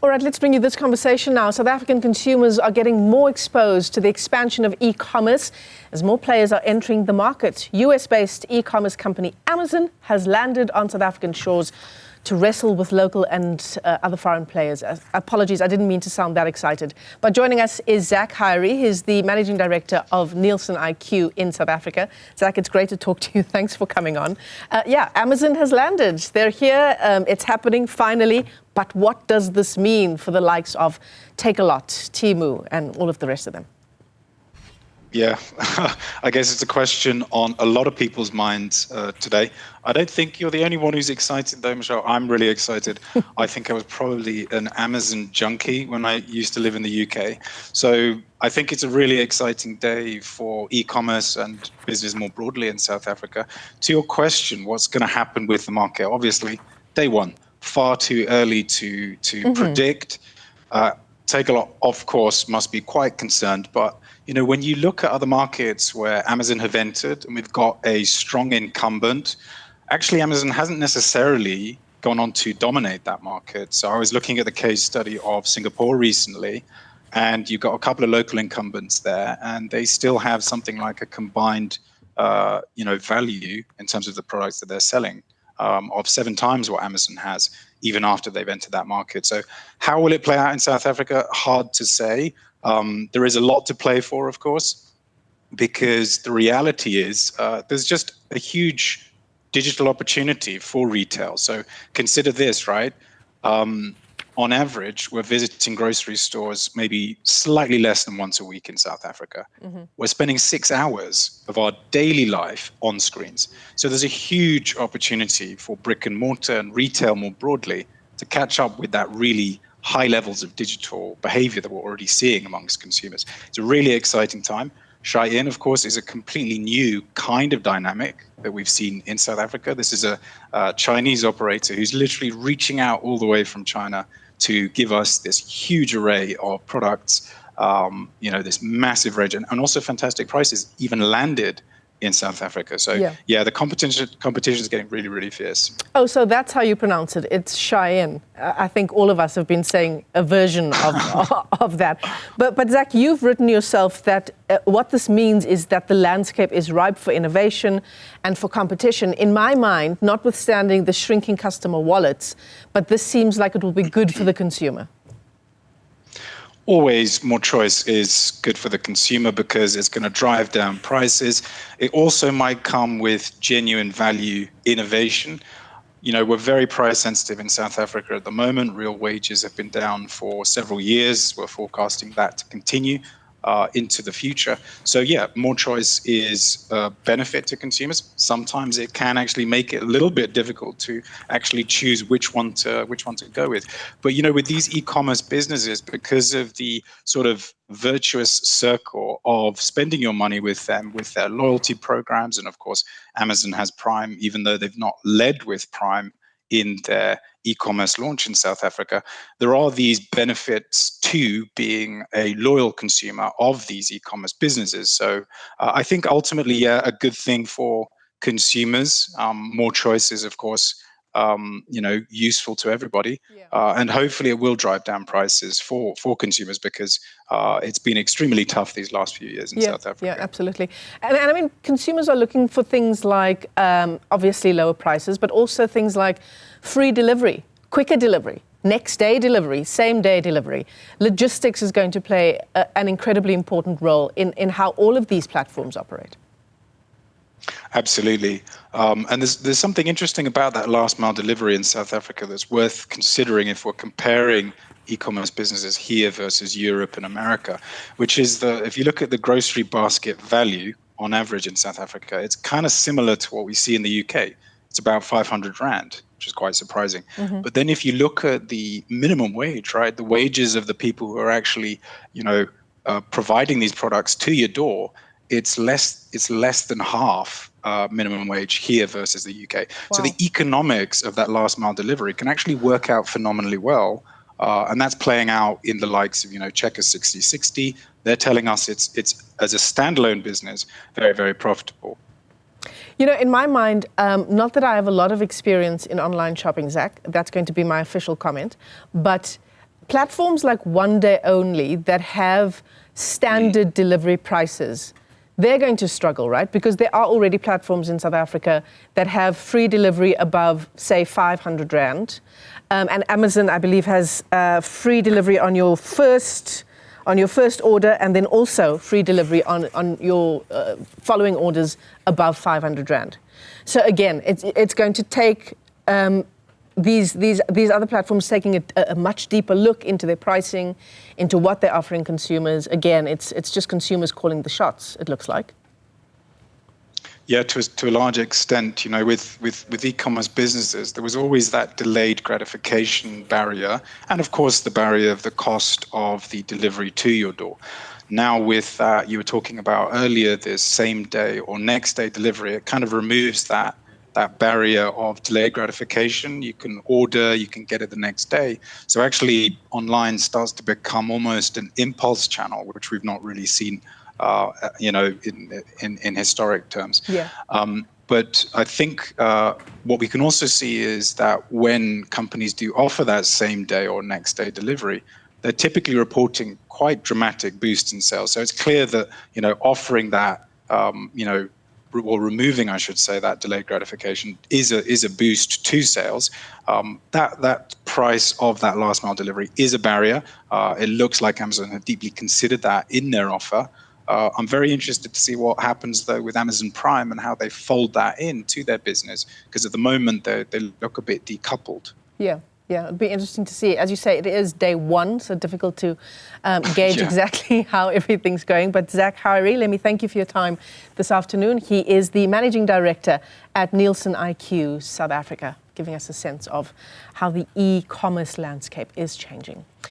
All right, let's bring you this conversation now. South African consumers are getting more exposed to the expansion of e-commerce as more players are entering the market. US-based e-commerce company Amazon has landed on South African shores to wrestle with local and other foreign players. Apologies, I didn't mean to sound that excited. But joining us is Zak Haeri. He's the managing director of Newzroom IQ in South Africa. Zak, it's great to talk to you. Thanks for coming on. Amazon has landed. They're here. It's happening finally. But what does this mean for the likes of Takealot, Temu, and all of the rest of them? Yeah, I guess it's a question on a lot of people's minds today. I don't think you're the only one who's excited though, Michelle. I'm really excited. I think I was probably an Amazon junkie when I used to live in the UK. So I think it's a really exciting day for e-commerce and business more broadly in South Africa. To your question, what's going to happen with the market? Obviously, day one, far too early to predict. Takealot, of course, must be quite concerned, but you know, when you look at other markets where Amazon have entered and we've got a strong incumbent, actually Amazon hasn't necessarily gone on to dominate that market. So I was looking at the case study of Singapore recently, and you've got a couple of local incumbents there, and they still have something like a combined, value in terms of the products that they're selling of 7 times what Amazon has, even after they've entered that market. So how will it play out in South Africa? Hard to say. There is a lot to play for, of course, because the reality is there's just a huge digital opportunity for retail. So consider this, right? On average, we're visiting grocery stores maybe slightly less than once a week in South Africa. We're spending 6 hours of our daily life on screens. So there's a huge opportunity for brick and mortar and retail more broadly to catch up with that really high levels of digital behavior that we're already seeing amongst consumers. It's a really exciting time. Shein, of course, is a completely new kind of dynamic that we've seen in South Africa. This is a Chinese operator who's literally reaching out all the way from China to give us this huge array of products, this massive range, and also fantastic prices, even landed in South Africa. So the competition is getting really, really fierce. Oh, so that's how you pronounce it. It's Shein. I think all of us have been saying a version of that. But Zak, you've written yourself that what this means is that the landscape is ripe for innovation and for competition. In my mind, notwithstanding the shrinking customer wallets, but this seems like it will be good for the consumer. Always more choice is good for the consumer because it's going to drive down prices. It also might come with genuine value innovation. You know, we're very price sensitive in South Africa at the moment. Real wages have been down for several years. We're forecasting that to continue into the future. So more choice is a benefit to consumers. Sometimes it can actually make it a little bit difficult to actually choose which one to go with. But you know, with these e-commerce businesses, because of the sort of virtuous circle of spending your money with them, with their loyalty programs, and of course Amazon has Prime, even though they've not led with Prime in their e-commerce launch in South Africa, there are these benefits to being a loyal consumer of these e-commerce businesses. So I think ultimately, a good thing for consumers. More choices, of course, useful to everybody. And hopefully it will drive down prices for consumers because it's been extremely tough these last few years in South Africa. Yeah, absolutely. And I mean, consumers are looking for things like, obviously lower prices, but also things like free delivery, quicker delivery, next day delivery, same day delivery. Logistics is going to play an incredibly important role in how all of these platforms operate. Absolutely. And there's something interesting about that last mile delivery in South Africa that's worth considering if we're comparing e-commerce businesses here versus Europe and America, which is if you look at the grocery basket value on average in South Africa, it's kind of similar to what we see in the UK. It's about 500 Rand, which is quite surprising. But then if you look at the minimum wage, right, the wages of the people who are actually, providing these products to your door, it's less than half minimum wage here versus the UK. Wow. So the economics of that last mile delivery can actually work out phenomenally well. And that's playing out in the likes of, Checkers 6060. They're telling us it's as a standalone business, very, very profitable. You know, in my mind, not that I have a lot of experience in online shopping, Zak, that's going to be my official comment, but platforms like One Day Only that have standard delivery prices, they're going to struggle, right? Because there are already platforms in South Africa that have free delivery above, say, 500 Rand. And Amazon, I believe, has free delivery on your first order, and then also free delivery on your following orders above 500 Rand. So again, it's going to take these other platforms taking a much deeper look into their pricing, into what they're offering consumers. Again, it's just consumers calling the shots, it looks like. Yeah, to a large extent, you know, with e-commerce businesses, there was always that delayed gratification barrier, and of course the barrier of the cost of the delivery to your door. Now with you were talking about earlier, this same day or next day delivery, it kind of removes that barrier of delayed gratification. You can order, you can get it the next day. So actually online starts to become almost an impulse channel, which we've not really seen, you know, in historic terms. Yeah. But I think what we can also see is that when companies do offer that same day or next day delivery, they're typically reporting quite dramatic boosts in sales. So it's clear that, you know, offering that, you know, or removing, I should say, that delayed gratification is a boost to sales. That price of that last mile delivery is a barrier. It looks like Amazon had deeply considered that in their offer. I'm very interested to see what happens though with Amazon Prime and how they fold that into their business, because at the moment they look a bit decoupled. Yeah. Yeah, it'd be interesting to see. As you say, it is day one, so difficult to gauge exactly how everything's going. But Zak Haeri, let me thank you for your time this afternoon. He is the Managing Director at Nielsen IQ South Africa, giving us a sense of how the e-commerce landscape is changing.